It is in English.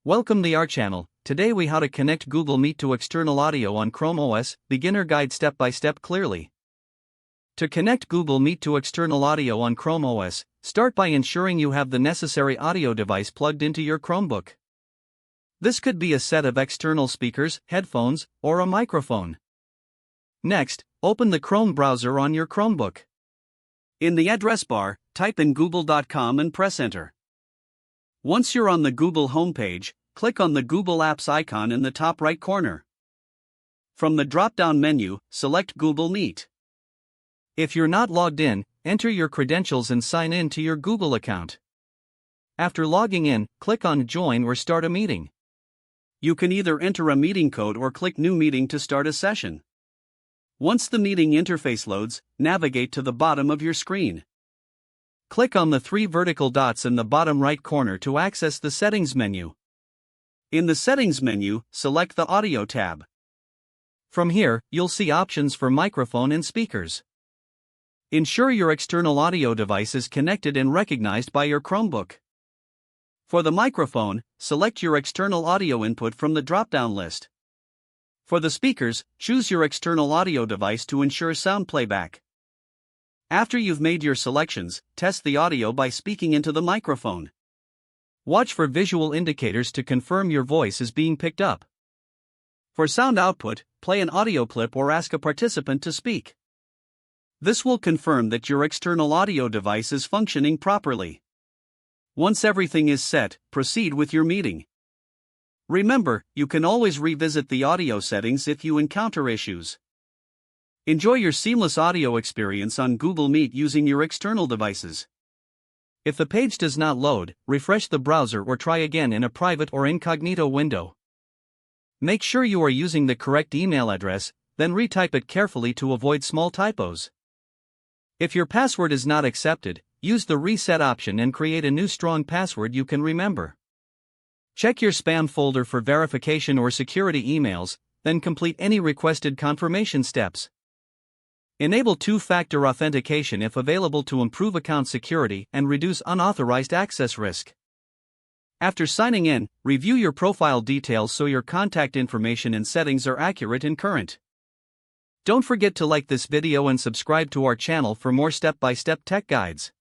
Welcome to our channel. Today we how to connect Google Meet to external audio on ChromeOS, beginner guide step by step clearly. To connect Google Meet to external audio on ChromeOS, start by ensuring you have the necessary audio device plugged into your Chromebook. This could be a set of external speakers, headphones, or a microphone. Next, open the Chrome browser on your Chromebook. In the address bar, type in google.com and press enter. Once you're on the Google homepage, click on the Google Apps icon in the top right corner. From the drop-down menu, select Google Meet. If you're not logged in, enter your credentials and sign in to your Google account. After logging in, click on Join or Start a Meeting. You can either enter a meeting code or click New Meeting to start a session. Once the meeting interface loads, navigate to the bottom of your screen. Click on the three vertical dots in the bottom right corner to access the Settings menu. In the Settings menu, select the Audio tab. From here, you'll see options for microphone and speakers. Ensure your external audio device is connected and recognized by your Chromebook. For the microphone, select your external audio input from the drop-down list. For the speakers, choose your external audio device to ensure sound playback. After you've made your selections, test the audio by speaking into the microphone. Watch for visual indicators to confirm your voice is being picked up. For sound output, play an audio clip or ask a participant to speak. This will confirm that your external audio device is functioning properly. Once everything is set, proceed with your meeting. Remember, you can always revisit the audio settings if you encounter issues. Enjoy your seamless audio experience on Google Meet using your external devices. If the page does not load, refresh the browser or try again in a private or incognito window. Make sure you are using the correct email address, then retype it carefully to avoid small typos. If your password is not accepted, use the reset option and create a new strong password you can remember. Check your spam folder for verification or security emails, then complete any requested confirmation steps. Enable two-factor authentication if available to improve account security and reduce unauthorized access risk. After signing in, review your profile details so your contact information and settings are accurate and current. Don't forget to like this video and subscribe to our channel for more step-by-step tech guides.